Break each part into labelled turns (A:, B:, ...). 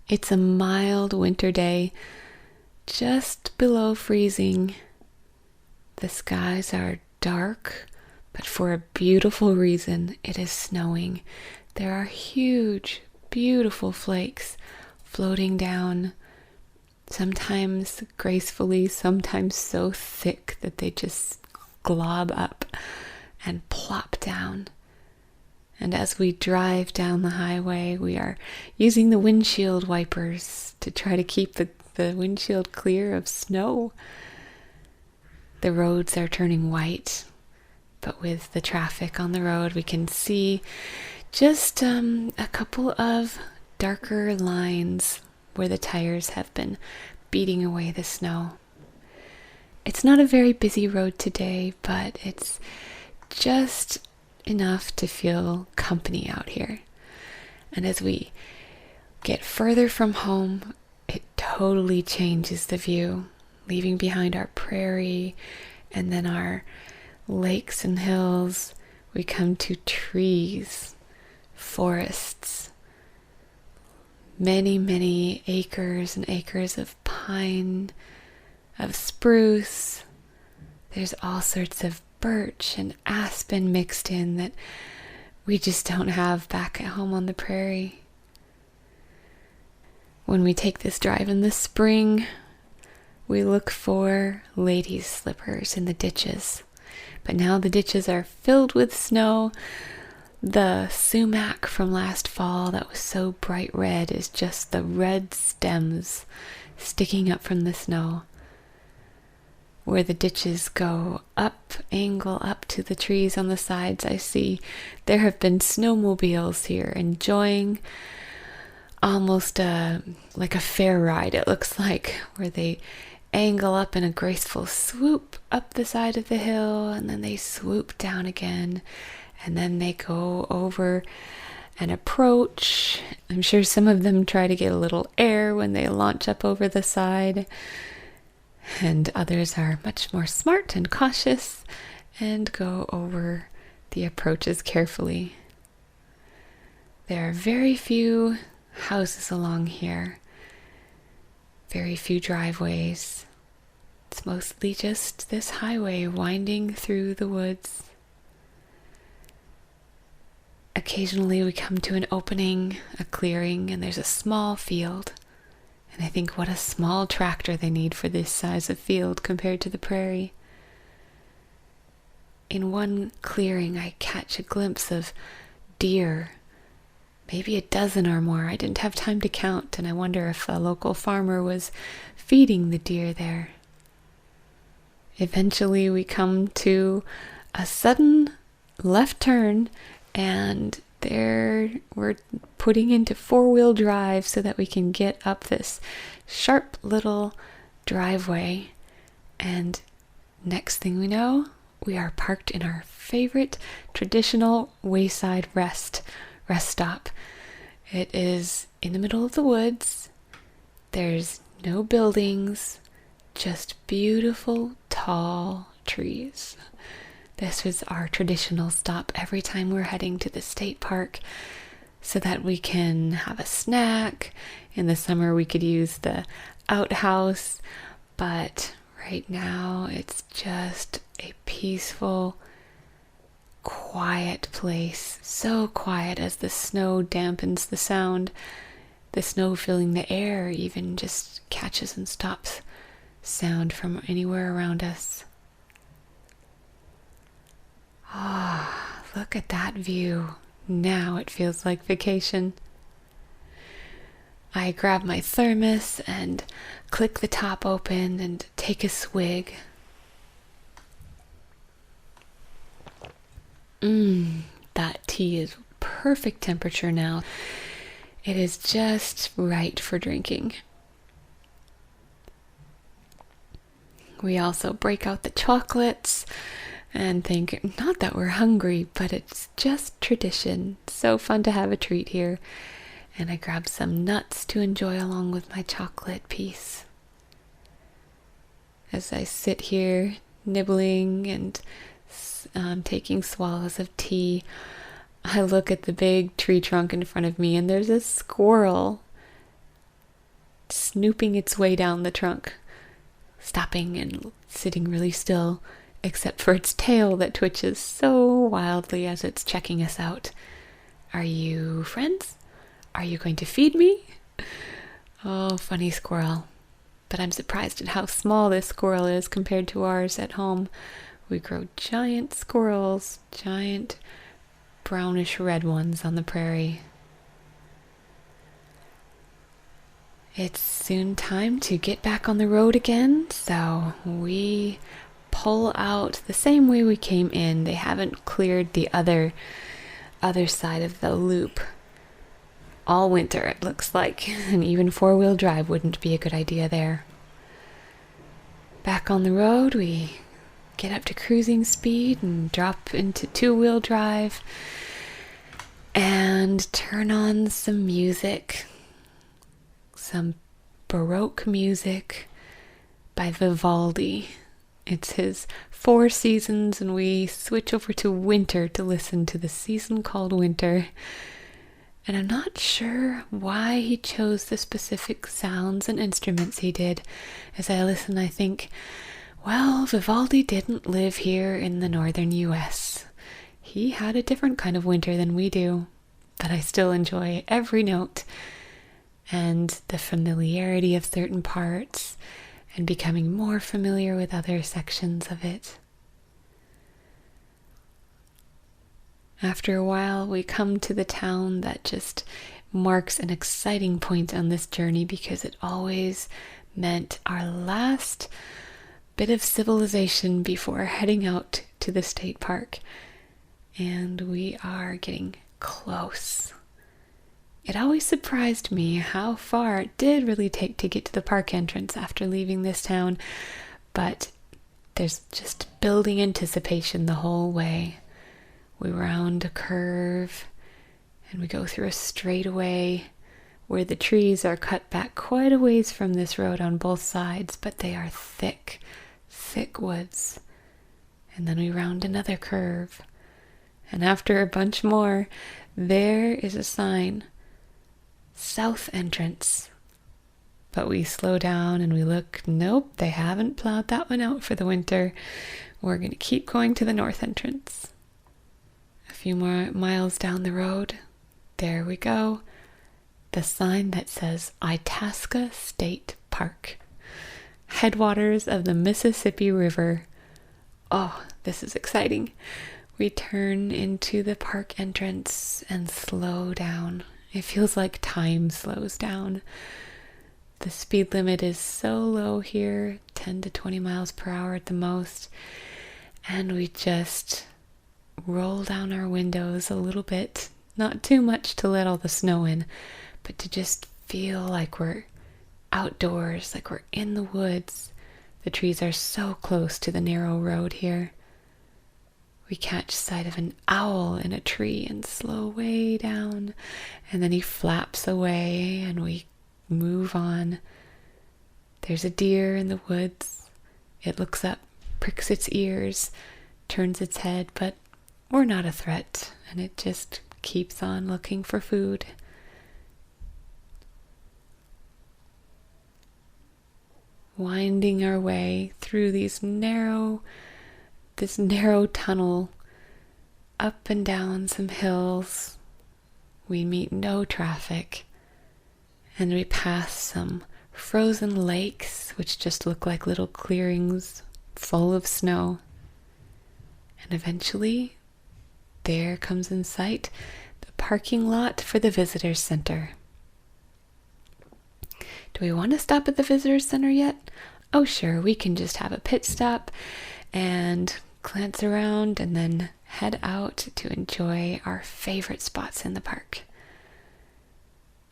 A: It's a mild winter day, just below freezing. The skies are dark, but for a beautiful reason. It is snowing. There are huge, beautiful flakes floating down, sometimes gracefully, sometimes so thick that they just glob up and plop down. And as we drive down the highway, we are using the windshield wipers to try to keep the windshield clear of snow. The roads are turning white, but with the traffic on the road, we can see just a couple of darker lines where the tires have been beating away the snow. It's not a very busy road today, but it's just enough to feel company out here. And as we get further from home, it totally changes the view, leaving behind our prairie and then our lakes and hills. We come to trees, forests, many, many acres and acres of pine, of spruce. There's all sorts of birch and aspen mixed in that we just don't have back at home on the prairie. When we take this drive in the spring, we look for ladies' slippers in the ditches. But now the ditches are filled with snow. The sumac from last fall that was so bright red is just the red stems sticking up from the snow. Where the ditches go up, angle up to the trees on the sides, I see there have been snowmobiles here enjoying almost like a fair ride, it looks like, where they angle up in a graceful swoop up the side of the hill, and then they swoop down again, and then they go over and approach. I'm sure some of them try to get a little air when they launch up over the side. And others are much more smart and cautious and go over the approaches carefully. There are very few houses along here, very few driveways. It's mostly just this highway winding through the woods. Occasionally we come to an opening, a clearing, and there's a small field. And I think what a small tractor they need for this size of field compared to the prairie. In one clearing, I catch a glimpse of deer, maybe a dozen or more. I didn't have time to count, and I wonder if a local farmer was feeding the deer there. Eventually, we come to a sudden left turn, and there we're putting into four-wheel drive so that we can get up this sharp little driveway. And next thing we know, we are parked in our favorite traditional wayside rest stop. It is in the middle of the woods. There's no buildings, just beautiful tall trees. This was our traditional stop every time we're heading to the state park, so that we can have a snack. In the summer we could use the outhouse, but right now it's just a peaceful, quiet place. So quiet as the snow dampens the sound. The snow filling the air even just catches and stops sound from anywhere around us. Ah, look at that view. Now it feels like vacation. I grab my thermos and click the top open and take a swig. That tea is perfect temperature now. It is just right for drinking. We also break out the chocolates and think, not that we're hungry, but it's just tradition. So fun to have a treat here. And I grab some nuts to enjoy along with my chocolate piece. As I sit here nibbling and taking swallows of tea, I look at the big tree trunk in front of me, and there's a squirrel snooping its way down the trunk, stopping and sitting really still, except for its tail that twitches so wildly as it's checking us out. Are you friends? Are you going to feed me? Oh, funny squirrel. But I'm surprised at how small this squirrel is compared to ours at home. We grow giant squirrels, giant brownish red ones on the prairie. It's soon time to get back on the road again, so we pull out the same way we came in. They haven't cleared the other side of the loop all winter, it looks like, and even four-wheel drive wouldn't be a good idea there. Back on the road, we get up to cruising speed and drop into two-wheel drive and turn on some music, some Baroque music by Vivaldi. It's his Four Seasons, and we switch over to winter to listen to the season called winter. And I'm not sure why he chose the specific sounds and instruments he did. As I listen, I think, well, Vivaldi didn't live here in the northern US. He had a different kind of winter than we do, but I still enjoy every note and the familiarity of certain parts and becoming more familiar with other sections of it. After a while, we come to the town that just marks an exciting point on this journey because it always meant our last bit of civilization before heading out to the state park. And we are getting close. It always surprised me how far it did really take to get to the park entrance after leaving this town, but there's just building anticipation the whole way. We round a curve and we go through a straightaway where the trees are cut back quite a ways from this road on both sides, but they are thick woods. And then we round another curve. And after a bunch more, there is a sign, South Entrance. But we slow down and we look, nope, they haven't plowed that one out for the winter. We're going to keep going to the North Entrance. A few more miles down the road, there we go. The sign that says Itasca State Park. Headwaters of the Mississippi River. Oh, this is exciting. We turn into the park entrance and slow down. It feels like time slows down. The speed limit is so low here, 10 to 20 miles per hour at the most. And we just roll down our windows a little bit. Not too much to let all the snow in, but to just feel like we're outdoors, like we're in the woods. The trees are so close to the narrow road here. We catch sight of an owl in a tree and slow way down, and then he flaps away and we move on. There's a deer in the woods. It looks up, pricks its ears, turns its head, but we're not a threat, and it just keeps on looking for food. Winding our way through this narrow tunnel, up and down some hills. We meet no traffic, and we pass some frozen lakes, which just look like little clearings full of snow. And eventually, there comes in sight the parking lot for the visitor center. Do we want to stop at the visitor center yet? Oh, sure, we can just have a pit stop and glance around and then head out to enjoy our favorite spots in the park.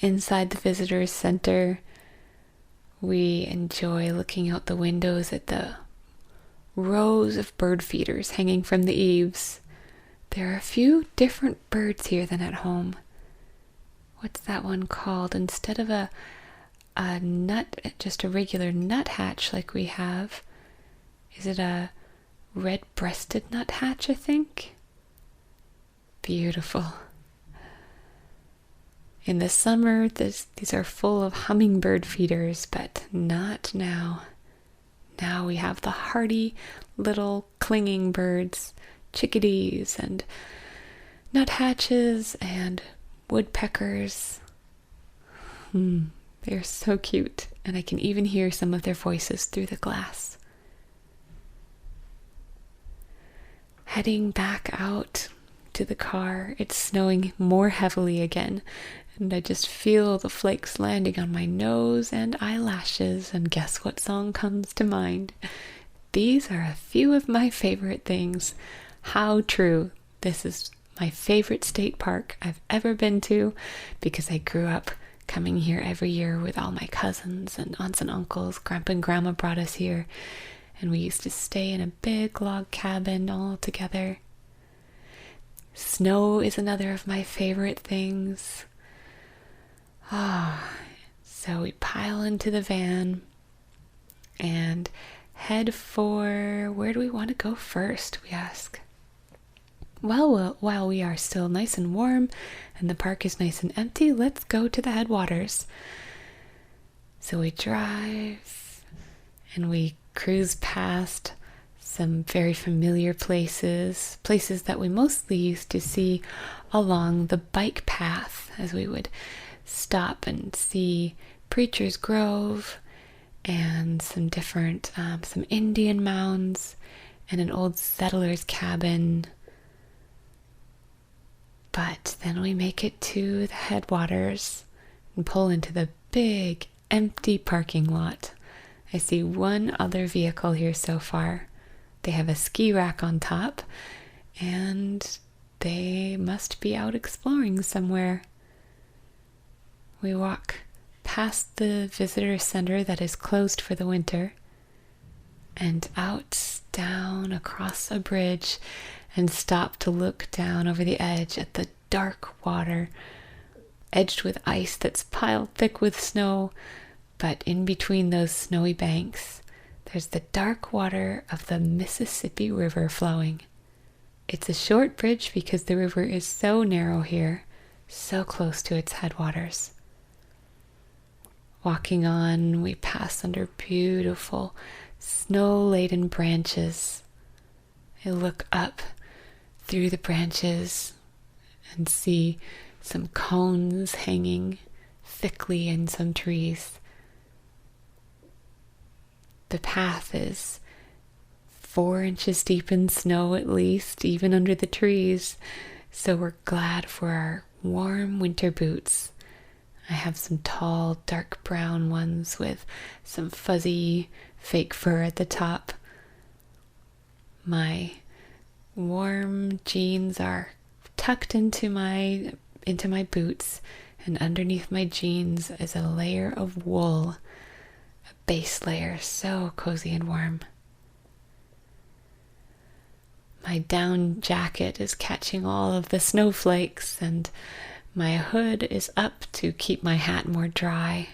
A: Inside the visitor center, we enjoy looking out the windows at the rows of bird feeders hanging from the eaves. There are a few different birds here than at home. What's that one called? Instead of a nut, just a regular nuthatch like we have, is it a red-breasted nuthatch, I think? Beautiful. In the summer, these are full of hummingbird feeders, but not now. Now we have the hardy little clinging birds, chickadees and nuthatches and woodpeckers. They're so cute, and I can even hear some of their voices through the glass. Heading back out to the car, it's snowing more heavily again, and I just feel the flakes landing on my nose and eyelashes, and guess what song comes to mind? These are a few of my favorite things. How true. This is my favorite state park I've ever been to because I grew up coming here every year with all my cousins and aunts and uncles. Grandpa and Grandma brought us here, and we used to stay in a big log cabin all together. Snow is another of my favorite things. So we pile into the van and head for, where do we want to go first, we ask. Well, while we are still nice and warm and the park is nice and empty, let's go to the Headwaters. So we drive and we cruise past some very familiar places that we mostly used to see along the bike path, as we would stop and see Preacher's Grove and some different, some Indian mounds and an old settler's cabin. But then we make it to the Headwaters and pull into the big empty parking lot. I see one other vehicle here so far. They have a ski rack on top, and they must be out exploring somewhere. We walk past the visitor center that is closed for the winter, and out, down, across a bridge, and stop to look down over the edge at the dark water, edged with ice that's piled thick with snow, but in between those snowy banks, there's the dark water of the Mississippi River flowing. It's a short bridge because the river is so narrow here, so close to its headwaters. Walking on, we pass under beautiful, snow-laden branches. I look up through the branches and see some cones hanging thickly in some trees. The path is 4 inches deep in snow at least, even under the trees, so we're glad for our warm winter boots. I have some tall, dark brown ones with some fuzzy fake fur at the top. My warm jeans are tucked into my boots, and underneath my jeans is a layer of wool, a base layer, so cozy and warm. My down jacket is catching all of the snowflakes, and my hood is up to keep my hat more dry.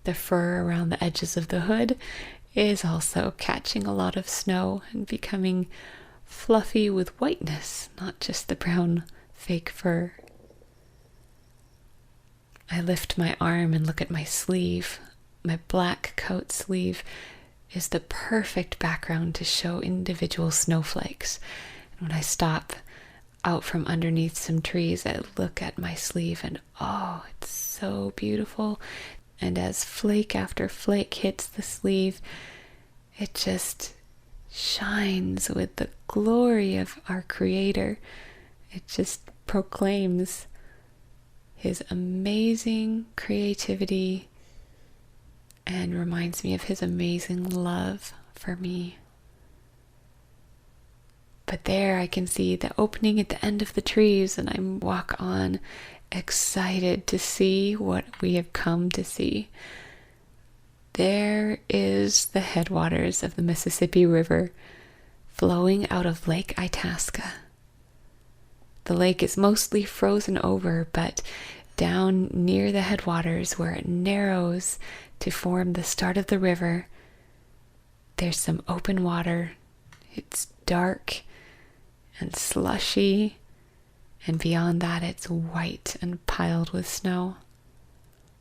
A: The fur around the edges of the hood is also catching a lot of snow and becoming fluffy with whiteness, not just the brown fake fur. I lift my arm and look at my sleeve. My black coat sleeve is the perfect background to show individual snowflakes. And when I stop out from underneath some trees, I look at my sleeve and oh, it's so beautiful. And as flake after flake hits the sleeve, it just shines with the glory of our Creator. It just proclaims His amazing creativity and reminds me of His amazing love for me. But there I can see the opening at the end of the trees, and I walk on excited to see what we have come to see. There is the headwaters of the Mississippi River flowing out of Lake Itasca. The lake is mostly frozen over, but down near the headwaters where it narrows to form the start of the river, there's some open water. It's dark and slushy and beyond that it's white and piled with snow.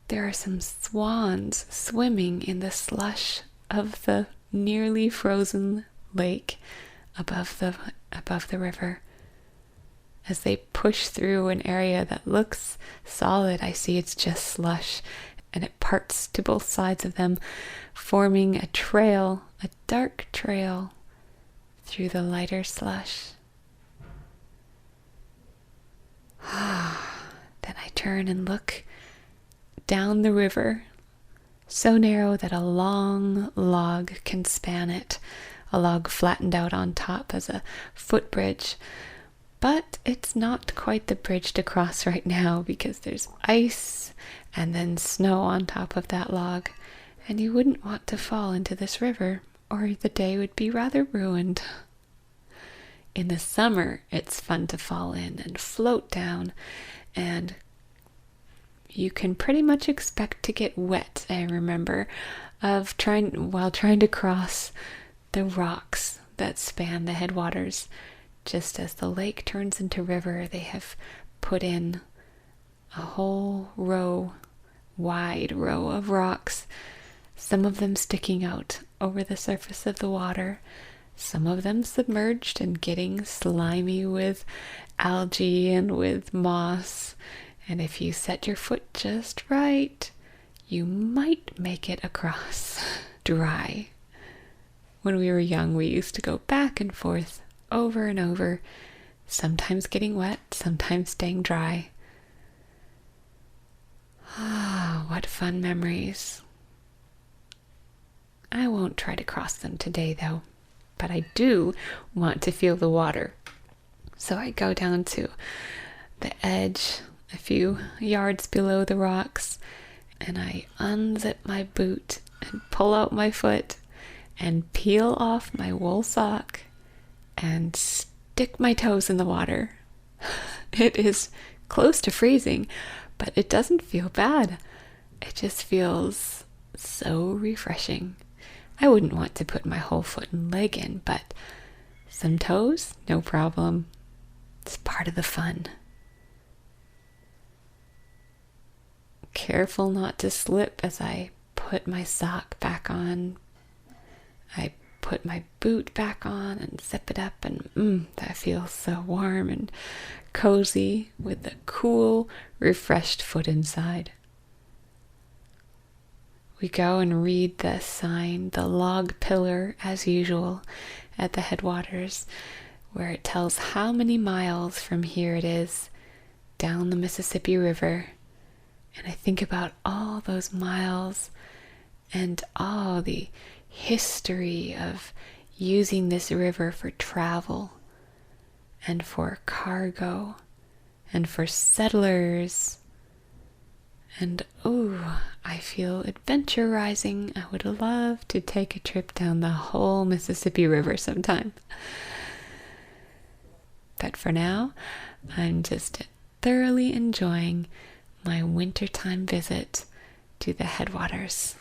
A: There are some swans swimming in the slush of the nearly frozen lake above the river. As they push through an area that looks solid, I see it's just slush, and it parts to both sides of them, forming a trail, a dark trail through the lighter slush. Then I turn and look down the river, so narrow that a long log can span it, a log flattened out on top as a footbridge. But it's not quite the bridge to cross right now because there's ice and then snow on top of that log, and you wouldn't want to fall into this river or the day would be rather ruined. In the summer, it's fun to fall in and float down, and you can pretty much expect to get wet, I remember, while trying to cross the rocks that span the headwaters. Just as the lake turns into river, they have put in a whole wide row of rocks, some of them sticking out over the surface of the water, some of them submerged and getting slimy with algae and with moss. And if you set your foot just right, you might make it across dry. When we were young, we used to go back and forth over and over, sometimes getting wet, sometimes staying dry. What fun memories. I won't try to cross them today though, but I do want to feel the water. So I go down to the edge, a few yards below the rocks, and I unzip my boot and pull out my foot and peel off my wool sock and stick my toes in the water. It is close to freezing, but it doesn't feel bad. It just feels so refreshing. I wouldn't want to put my whole foot and leg in, but some toes, no problem. It's part of the fun. Careful not to slip as I put my sock back on. I put my boot back on and zip it up, and that feels so warm and cozy with the cool, refreshed foot inside. We go and read the sign, the log pillar, as usual, at the headwaters, where it tells how many miles from here it is down the Mississippi River. And I think about all those miles and all the history of using this river for travel and for cargo and for settlers. And I feel adventure rising. I would love to take a trip down the whole Mississippi River sometime. But for now, I'm just thoroughly enjoying my wintertime visit to the headwaters.